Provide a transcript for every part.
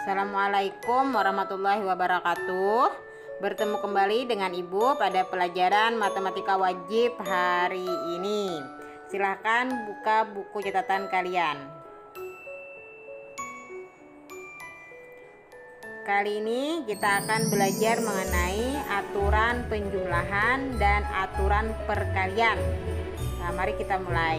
Assalamualaikum warahmatullahi wabarakatuh. Bertemu kembali dengan Ibu pada pelajaran matematika wajib hari ini. Silahkan buka buku catatan kalian. Kali ini kita akan belajar mengenai aturan penjumlahan dan aturan perkalian. Nah, mari kita mulai.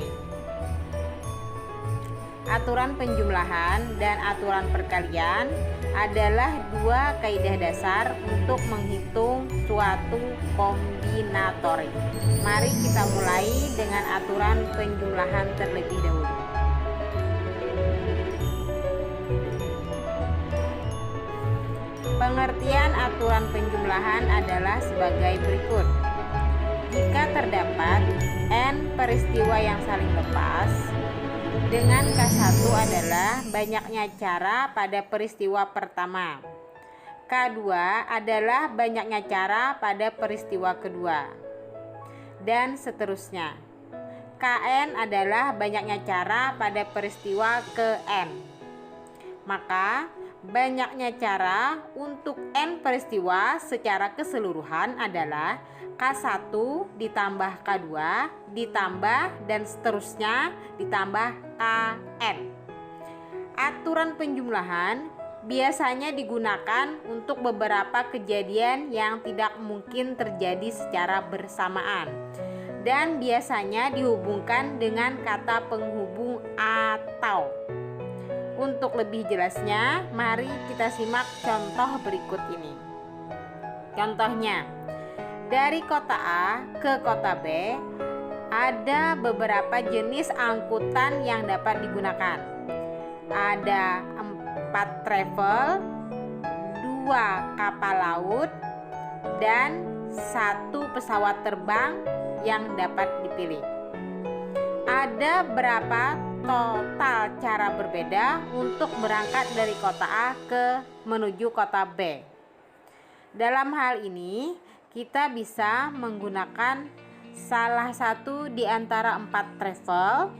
Aturan penjumlahan dan aturan perkalian adalah dua kaidah dasar untuk menghitung suatu kombinatorik. Mari kita mulai dengan aturan penjumlahan terlebih dahulu. Pengertian aturan penjumlahan adalah sebagai berikut. Jika terdapat n peristiwa yang saling lepas, dengan K1 adalah banyaknya cara pada peristiwa pertama. K2 adalah banyaknya cara pada peristiwa kedua. Dan seterusnya. Kn adalah banyaknya cara pada peristiwa ke n. Maka banyaknya cara untuk n peristiwa secara keseluruhan adalah K1 ditambah K2 ditambah dan seterusnya ditambah Kn. Aturan penjumlahan biasanya digunakan untuk beberapa kejadian yang tidak mungkin terjadi secara bersamaan dan biasanya dihubungkan dengan kata penghubung atau. Untuk lebih jelasnya, mari kita simak contoh berikut ini. Contohnya, dari kota A ke kota B, ada beberapa jenis angkutan yang dapat digunakan. Ada 4 travel, 2 kapal laut, dan 1 pesawat terbang yang dapat dipilih. Ada berapa total cara berbeda untuk berangkat dari kota A menuju kota B. Dalam hal ini, kita bisa menggunakan salah satu di antara 4 travel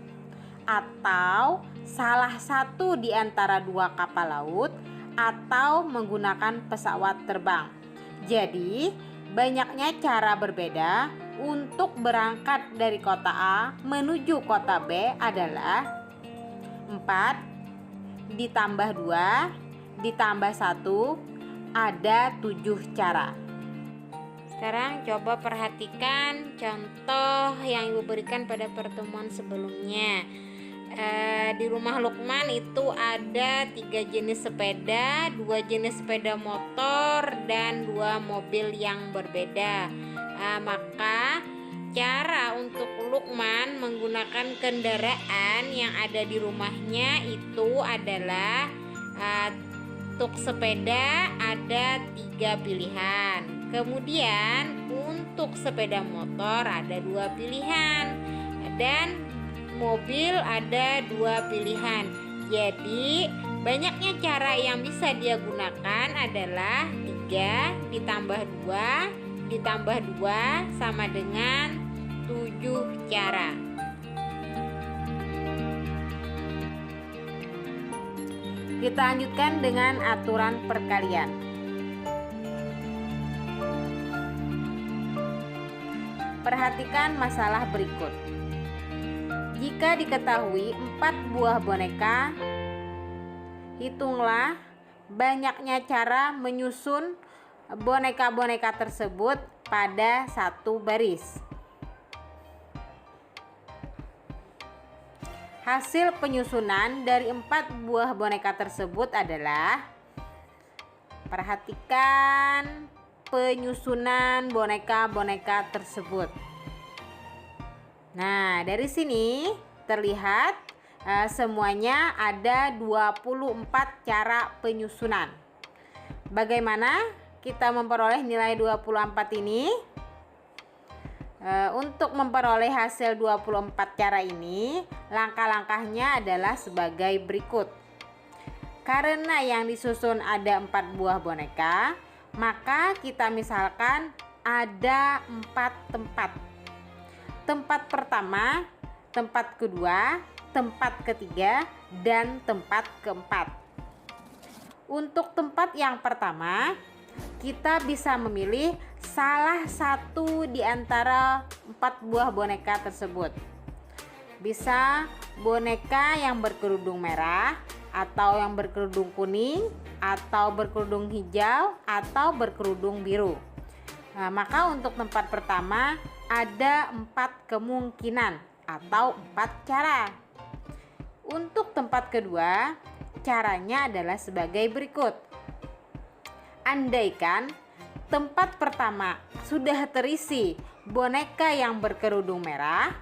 atau salah satu di antara 2 kapal laut atau menggunakan pesawat terbang. Jadi, banyaknya cara berbeda untuk berangkat dari kota A menuju kota B adalah 4 ditambah 2 ditambah 1 ada 7 cara. Sekarang coba perhatikan contoh yang Ibu berikan pada pertemuan sebelumnya. Di rumah Lukman itu ada 3 jenis sepeda, 2 jenis sepeda motor, dan 2 mobil yang berbeda. Maka cara untuk Lukman menggunakan kendaraan yang ada di rumahnya itu adalah untuk sepeda ada 3 pilihan. Kemudian untuk sepeda motor ada 2 pilihan dan mobil ada 2 pilihan. Jadi banyaknya cara yang bisa dia gunakan adalah 3 ditambah 2 ditambah 2 sama dengan 7 cara. Kita lanjutkan dengan aturan perkalian. Perhatikan masalah berikut. Jika diketahui 4 buah boneka, hitunglah banyaknya cara menyusun boneka-boneka tersebut pada satu baris. Hasil penyusunan dari 4 buah boneka tersebut adalah, perhatikan penyusunan boneka-boneka tersebut. Nah, dari sini terlihat semuanya ada 24 cara penyusunan. Bagaimana kita memperoleh nilai 24 ini? Untuk memperoleh hasil 24 cara ini, langkah-langkahnya adalah sebagai berikut. Karena yang disusun ada 4 buah boneka, maka kita misalkan ada 4 tempat. Tempat pertama, tempat kedua, tempat ketiga, dan tempat keempat. Untuk tempat yang pertama, kita bisa memilih salah satu di antara 4 buah boneka tersebut. Bisa boneka yang berkerudung merah, atau yang berkerudung kuning, atau berkerudung hijau, atau berkerudung biru. Nah, maka untuk tempat pertama ada 4 kemungkinan atau 4 cara. Untuk tempat kedua, caranya adalah sebagai berikut. Andaikan tempat pertama sudah terisi boneka yang berkerudung merah,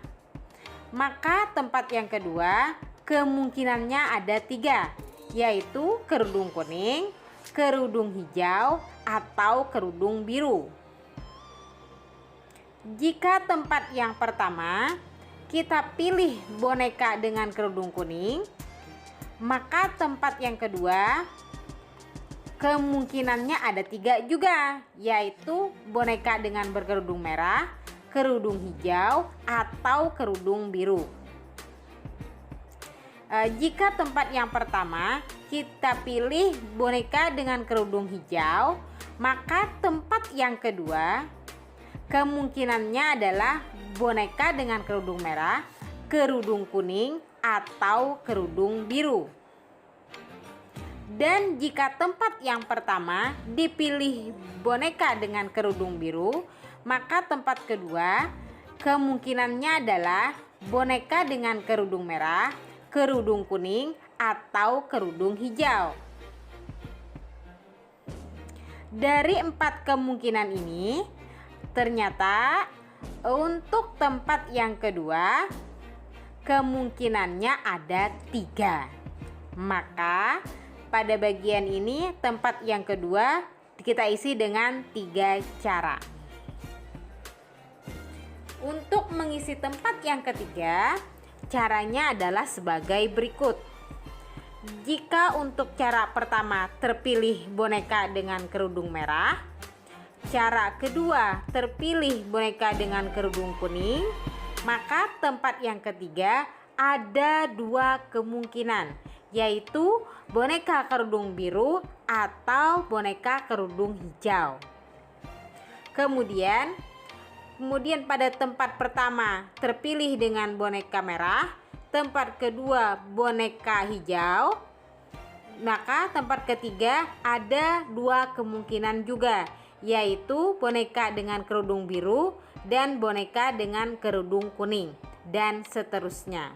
maka tempat yang kedua kemungkinannya ada 3, yaitu kerudung kuning, kerudung hijau, atau kerudung biru. Jika tempat yang pertama kita pilih boneka dengan kerudung kuning, maka tempat yang kedua kemungkinannya ada 3 juga, yaitu boneka dengan berkerudung merah, kerudung hijau, atau kerudung biru. Jika tempat yang pertama kita pilih boneka dengan kerudung hijau, maka tempat yang kedua kemungkinannya adalah boneka dengan kerudung merah, kerudung kuning, atau kerudung biru. Dan jika tempat yang pertama dipilih boneka dengan kerudung biru, maka tempat kedua kemungkinannya adalah boneka dengan kerudung merah, kerudung kuning, atau kerudung hijau. Dari 4 kemungkinan ini, ternyata untuk tempat yang kedua kemungkinannya ada 3. Maka pada bagian ini tempat yang kedua kita isi dengan 3 cara. Untuk mengisi tempat yang ketiga, caranya adalah sebagai berikut. Jika untuk cara pertama terpilih boneka dengan kerudung merah, cara kedua terpilih boneka dengan kerudung kuning, maka tempat yang ketiga ada 2 kemungkinan, yaitu boneka kerudung biru atau boneka kerudung hijau. Kemudian pada tempat pertama terpilih dengan boneka merah, tempat kedua boneka hijau, maka tempat ketiga ada 2 kemungkinan juga, yaitu boneka dengan kerudung biru dan boneka dengan kerudung kuning, dan seterusnya.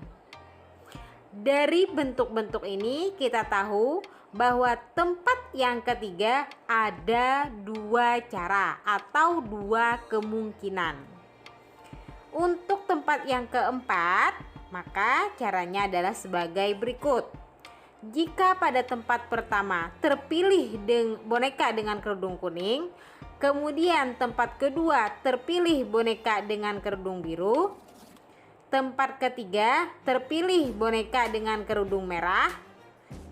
Dari bentuk-bentuk ini kita tahu bahwa tempat yang ketiga ada 2 cara atau 2 kemungkinan. Untuk tempat yang keempat, maka caranya adalah sebagai berikut. Jika pada tempat pertama terpilih boneka dengan kerudung kuning, kemudian tempat kedua terpilih boneka dengan kerudung biru, tempat ketiga terpilih boneka dengan kerudung merah,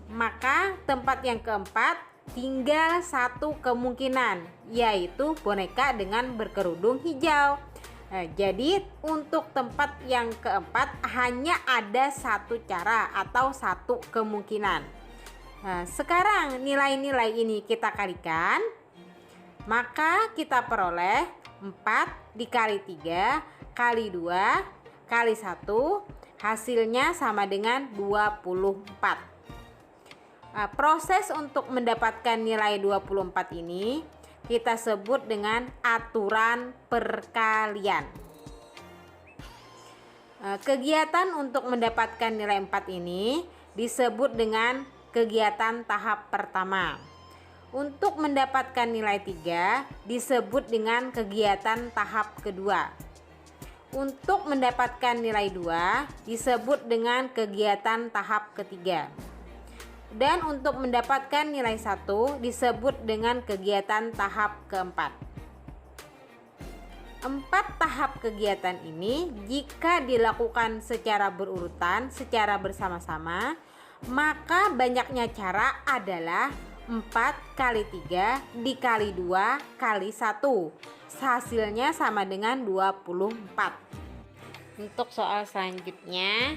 maka tempat yang keempat tinggal 1 kemungkinan, yaitu boneka dengan berkerudung hijau. Jadi untuk tempat yang keempat hanya ada 1 cara atau 1 kemungkinan. Sekarang nilai-nilai ini kita kalikan, maka kita peroleh 4 dikali 3 kali 2 kali 1, hasilnya sama dengan 24. Proses untuk mendapatkan nilai 24 ini kita sebut dengan aturan perkalian. Kegiatan untuk mendapatkan nilai 4 ini disebut dengan kegiatan tahap pertama. Untuk mendapatkan nilai 3 disebut dengan kegiatan tahap kedua. Untuk mendapatkan nilai 2 disebut dengan kegiatan tahap ketiga. Dan untuk mendapatkan nilai 1 disebut dengan kegiatan tahap keempat. 4 tahap kegiatan ini jika dilakukan secara berurutan, secara bersama-sama, maka banyaknya cara adalah 4 kali 3 dikali 2 kali 1. Hasilnya sama dengan 24. Untuk soal selanjutnya,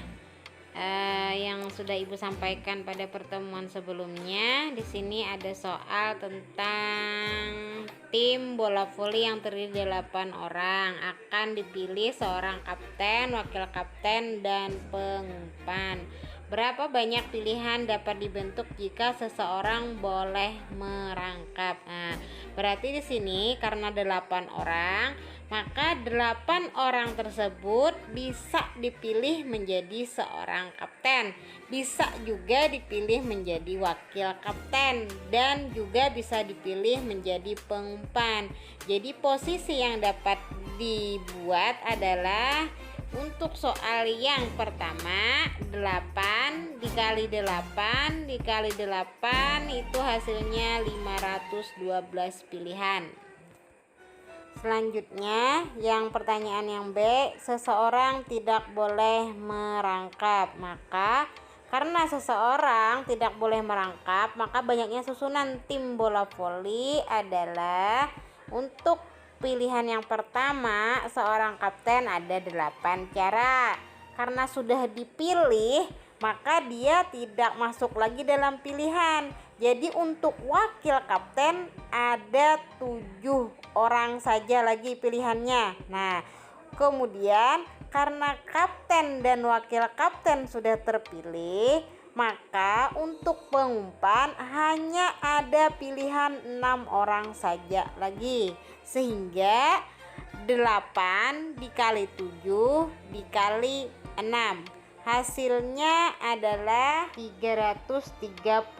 yang sudah Ibu sampaikan pada pertemuan sebelumnya. Di sini ada soal tentang tim bola voli yang terdiri 8 orang. Akan dipilih seorang kapten, wakil kapten, dan pengumpan. Berapa banyak pilihan dapat dibentuk jika seseorang boleh merangkap? Nah, berarti di sini karena 8 orang, maka 8 orang tersebut bisa dipilih menjadi seorang kapten, bisa juga dipilih menjadi wakil kapten, dan juga bisa dipilih menjadi pengumpan. Jadi posisi yang dapat dibuat adalah untuk soal yang pertama 8 dikali 8 dikali 8 itu hasilnya 512 pilihan. Selanjutnya yang pertanyaan yang B, seseorang tidak boleh merangkap. Maka karena seseorang tidak boleh merangkap, maka banyaknya susunan tim bola voli adalah untuk pilihan yang pertama, seorang kapten ada 8 cara. Karena sudah dipilih, maka dia tidak masuk lagi dalam pilihan. Jadi untuk wakil kapten ada 7 orang saja lagi pilihannya. Nah, kemudian karena kapten dan wakil kapten sudah terpilih, maka untuk pengumpan hanya ada pilihan 6 orang saja lagi, sehingga 8 dikali 7 dikali 6 hasilnya adalah 336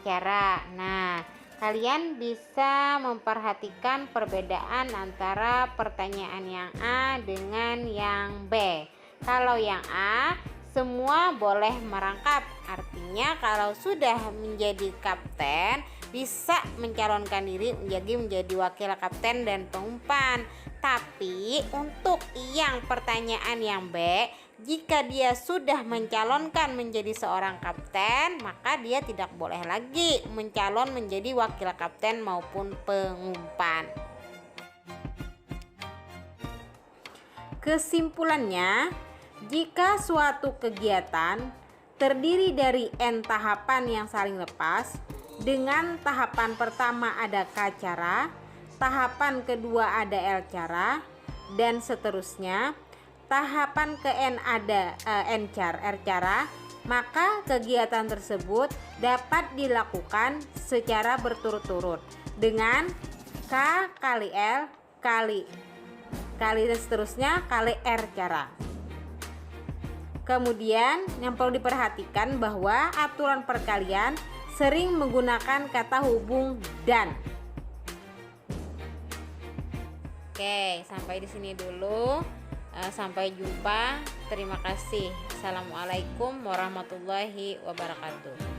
cara. Nah, kalian bisa memperhatikan perbedaan antara pertanyaan yang A dengan yang B. Kalau yang A, semua boleh merangkap, artinya kalau sudah menjadi kapten bisa mencalonkan diri menjadi wakil kapten dan pengumpan. Tapi untuk yang pertanyaan yang B, jika dia sudah mencalonkan menjadi seorang kapten, maka dia tidak boleh lagi mencalon menjadi wakil kapten maupun pengumpan. Kesimpulannya, jika suatu kegiatan terdiri dari N tahapan yang saling lepas, dengan tahapan pertama ada K cara, tahapan kedua ada L cara, dan seterusnya, tahapan ke N ada R cara, maka kegiatan tersebut dapat dilakukan secara berturut-turut dengan K kali L kali dan seterusnya kali R cara. Kemudian yang perlu diperhatikan bahwa aturan perkalian sering menggunakan kata hubung dan. Oke, sampai di sini dulu. Sampai jumpa. Terima kasih. Assalamualaikum warahmatullahi wabarakatuh.